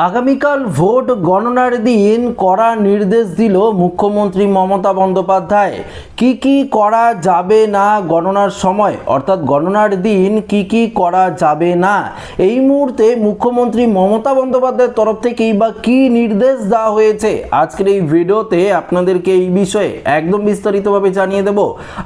আগামীকাল ভোট গণনার দিন কড়া নির্দেশ দিল মুখ্যমন্ত্রী মমতা বন্দ্যোপাধ্যায়। কি করা যাবে না গণনার সময়, অর্থাৎ গণনার দিন কি করা যাবে না, এই মুহূর্তে মুখ্যমন্ত্রী মমতা বন্দ্যোপাধ্যায়ের তরফ থেকেই বা কি নির্দেশ দেওয়া হয়েছে আজকের এই ভিডিওতে আপনাদেরকে এই বিষয়ে একদম বিস্তারিতভাবে জানিয়ে দেব।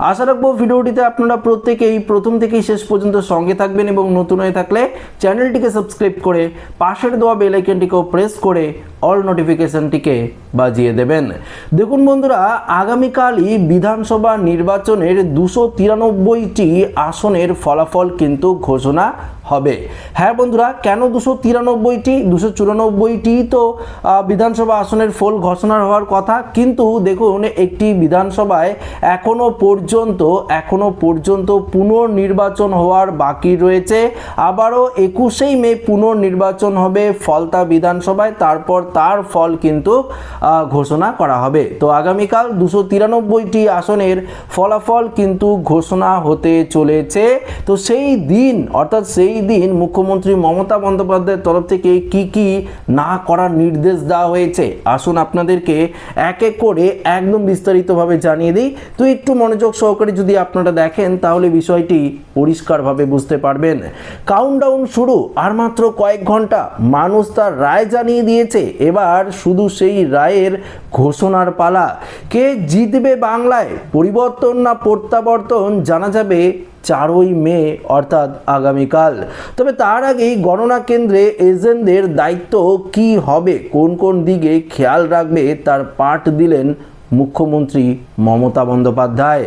আশা রাখবো ভিডিওটিতে আপনারা প্রত্যেকেই প্রথম থেকেই শেষ পর্যন্ত সঙ্গে থাকবেন এবং নতুন হয়ে থাকলে চ্যানেলটিকে সাবস্ক্রাইব করে পাশের দেওয়া বেল আইকনটিকেও প্রেস করে অল নোটিফিকেশনটিকে বাজিয়ে দেবেন। দেখুন বন্ধুরা, আগামীকালই বিধানসভা নির্বাচনের 293টি আসনের ফলাফল কিন্তু ঘোষণা হবে। হ্যাঁ বন্ধুরা, কেন 293টি? 294টি তো বিধানসভা আসনের ফল ঘোষণা হওয়ার কথা, কিন্তু দেখুন একটি বিধানসভায় এখনো পর্যন্ত পুনর্নির্বাচন হওয়ার বাকি রয়েছে। আবারও 21শে মে পুনর্নির্বাচন হবে ফলতা বিধানসভায়, তারপর তার ফল কিন্তু ঘোষণা করা হবে। তো আগামীকাল 293টি আসনের ফলাফল কিন্তু ঘোষণা হতে চলেছে। তো সেই দিন, অর্থাৎ সেই দিন মুখ্যমন্ত্রী মমতা বন্দ্যোপাধ্যায়ের তরফ থেকে কি না করার নির্দেশ দেওয়া হয়েছে, আসুন আপনাদেরকে এক এক করে একদম বিস্তারিতভাবে জানিয়ে দিই। তো একটু মনোযোগ সহকারে যদি আপনারা দেখেন তাহলে বিষয়টি পরিষ্কারভাবে বুঝতে পারবেন। কাউন্টডাউন শুরু, আর মাত্র কয়েক ঘন্টা, মানুষ তার রায় জানিয়ে দিয়েছে। এবার শুধু সেই রায়ের ঘোষণার পালা। কে জিতবে বাংলায়, পরিবর্তন না প্রত্যাবর্তন, জানা যাবে 4ই মে অর্থাৎ আগামীকাল। তবে তার আগেই গণনা কেন্দ্রে এজেন্টদের দায়িত্ব কি হবে, কোন দিকে খেয়াল রাখবে, তার পাঠ দিলেন মুখ্যমন্ত্রী মমতা বন্দ্যোপাধ্যায়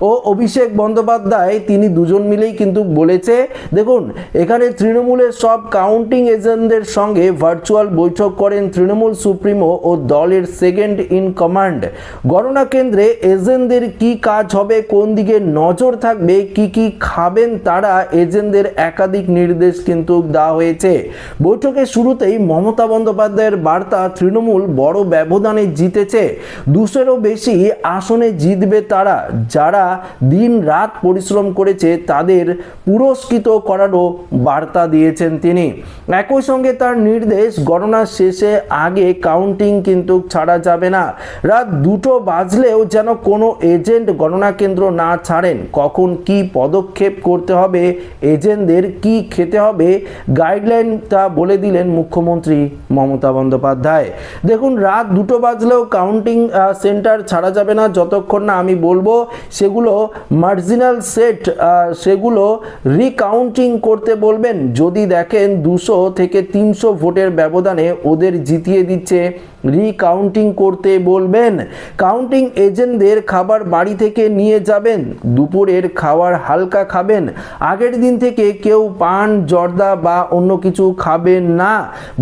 ও অভিষেক বন্দ্যোপাধ্যায়। তিনি দুজন মিলেই কিন্তু বলেছে, দেখুন এখানে তৃণমূলের সব কাউন্টিং এজেন্টদের সঙ্গে ভার্চুয়াল বৈঠক করেন তৃণমূল সুপ্রিমো ও দলের সেকেন্ড ইন কমান্ড। গণনা কেন্দ্রে এজেন্টদের কি কাজ হবে, কোন দিকে নজর থাকবে, কি খাবেন তারা, এজেন্টদের একাধিক নির্দেশ কিন্তু দেওয়া হয়েছে। বৈঠকের শুরুতেই মমতা বন্দ্যোপাধ্যায়ের বার্তা, তৃণমূল বড় ব্যবধানে জিতেছে, 200-এরও বেশি আসনে জিতবে তারা, যারা দিন রাত পরিশ্রম করেছে তাদের পুরস্কৃত করারও বার্তা দিয়েছেন তিনি। একই সঙ্গে তার নির্দেশ, গণনা শেষে আগে কাউন্টিং কিন্তু ছাড়া যাবে না। রাত 2টো বাজলেও যেন কোনো এজেন্ট গণনা কেন্দ্র না ছাড়েন। কখন কি পদক্ষেপ করতে হবে, এজেন্টদের কি খেতে হবে, গাইডলাইনটা বলে দিলেন মুখ্যমন্ত্রী মমতা বন্দ্যোপাধ্যায়। দেখুন, রাত 2টো বাজলেও কাউন্টিং সেন্টার ছাড়া যাবে না যতক্ষণ না আমি বলবো সেগুলো মার্জিনাল সেট, সেগুলো রিকাউন্টিং করতে বলবেন। যদি দেখেন 200 থেকে 300 ভোটের ব্যবধানে ওদের জিতিয়ে দিচ্ছে, রিকাউন্টিং করতে বলবেন। কাউন্টিং এজেন্টদের খাবার বাড়ি থেকে নিয়ে যাবেন, দুপুরের খাবার হালকা খাবেন। আগের দিন থেকে কেউ পান, জর্দা বা অন্য কিছু খাবেন না।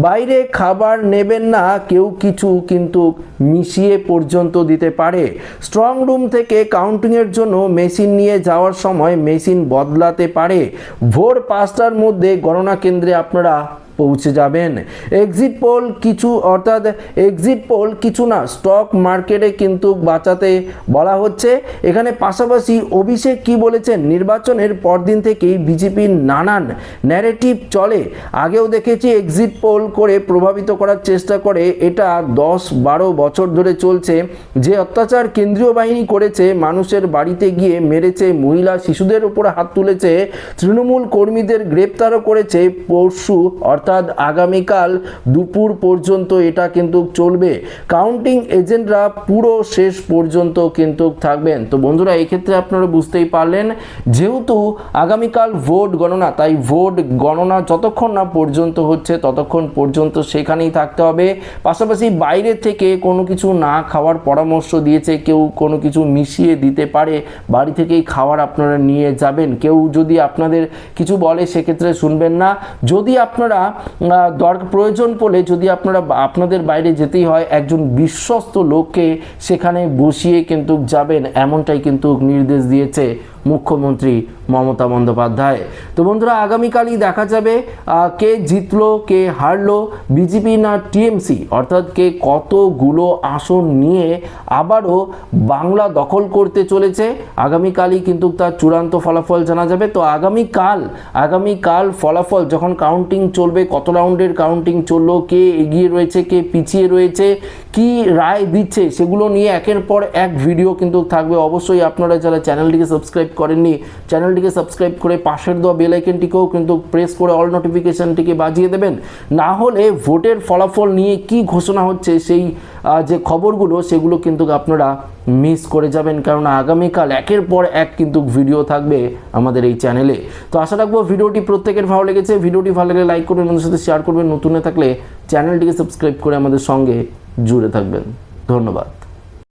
বাইরে খাবার নেবেন না, কেউ কিছু কিন্তু মিশিয়ে পর্যন্ত দিতে পারে। স্ট্রং রুম থেকে কাউন্টিংয়ের জন্য মেশিন নিয়ে যাওয়ার সময় মেশিন বদলাতে পারে। ভোর 5টার মধ্যে গণনা কেন্দ্রে আপনারা পৌঁছে যাবেন। এক্সিট পোল কিছু না, স্টক মার্কেটে কিন্তু বাঁচাতে বলা হচ্ছে। এখানে পাশাপাশি অভিষেক কি বলেছেন, নির্বাচনের পরদিন থেকেই বিজেপির নানান ন্যারেটিভ চলে। আগেও দেখেছি এক্সিট পোল করে প্রভাবিত করার চেষ্টা করে, এটা 10-12 বছর ধরে চলছে। যে অত্যাচার কেন্দ্রীয় বাহিনী করেছে, মানুষের বাড়িতে গিয়ে মেরেছে, মহিলা শিশুদের উপর হাত তুলেছে, তৃণমূল কর্মীদের গ্রেপ্তারও করেছে, পরশু অর্থাৎ আগামীকাল দুপুর পর্যন্ত এটা কিন্তু চলবে। কাউন্টিং এজেন্টরা পুরো শেষ পর্যন্ত কিন্তু থাকবেন। তো বন্ধুরা, এই ক্ষেত্রে আপনারা বুঝতেই পারলেন, যেহেতু আগামীকাল ভোট গণনা, তাই ভোট গণনা যতক্ষণ না পর্যন্ত হচ্ছে ততক্ষণ পর্যন্ত সেখানেই থাকতে হবে। পাশাপাশি বাইরে থেকে কোনো কিছু না খাওয়ার পরামর্শ দিয়েছে, কেউ কোনো কিছু মিশিয়ে দিতে পারে, বাড়ি থেকেই খাবার আপনারা নিয়ে যাবেন। কেউ যদি আপনাদের কিছু বলে সেক্ষেত্রে শুনবেন না। যদি আপনারা প্রয়োজন পড়লে যদি আপনাদের বাইরে যেতেই হয়, একজন বিশ্বস্ত লোককে সেখানে বসিয়ে কিন্তু যাবেন, এমনটাই কিন্তু নির্দেশ দিয়েছে মুখ্যমন্ত্রী মমতা বন্দ্যোপাধ্যায়। তো বন্ধুরা, আগামীকালই দেখা যাবে কে জিতলো কে হারলো, বিজেপি না টিএমসি, অর্থাৎ কে কতগুলো আসন নিয়ে আবারও বাংলা দখল করতে চলেছে। আগামীকালই কিন্তু তার চূড়ান্ত ফলাফল জানা যাবে। তো আগামীকাল ফলাফল যখন কাউন্টিং চলবে, কত রাউন্ডের কাউন্টিং চললো, কে এগিয়ে রয়েছে কে পিছিয়ে রয়েছে, কি রায় দিচ্ছে, সেগুলো নিয়ে একের পর এক ভিডিও কিন্তু থাকবে। অবশ্যই আপনারা যারা চ্যানেলটিকে সাবস্ক্রাইব করেননি, চ্যানেলটিকে সাবস্ক্রাইব করে পাশের দেওয়া বেল আইকনটিকেও কিন্তু প্রেস করে অল নোটিফিকেশনটিকে বাজিয়ে দেবেন। না হলে ভোটের ফলাফল নিয়ে কি ঘোষণা হচ্ছে সেই যে খবরগুলো, সেগুলো কিন্তু আপনারা মিস করে যাবেন, কারণ আগামীকাল একের পর এক কিন্তু ভিডিও থাকবে আমাদের এই চ্যানেলে। তো আশা রাখবো ভিডিওটি প্রত্যেকের ভালো লেগেছে। ভিডিওটি ভালো লাগলে লাইক করবেন, বন্ধুদের সাথে শেয়ার করবেন, নতুন থাকলে চ্যানেলটিকে সাবস্ক্রাইব করে আমাদের সঙ্গে জুড়ে থাকবেন। ধন্যবাদ।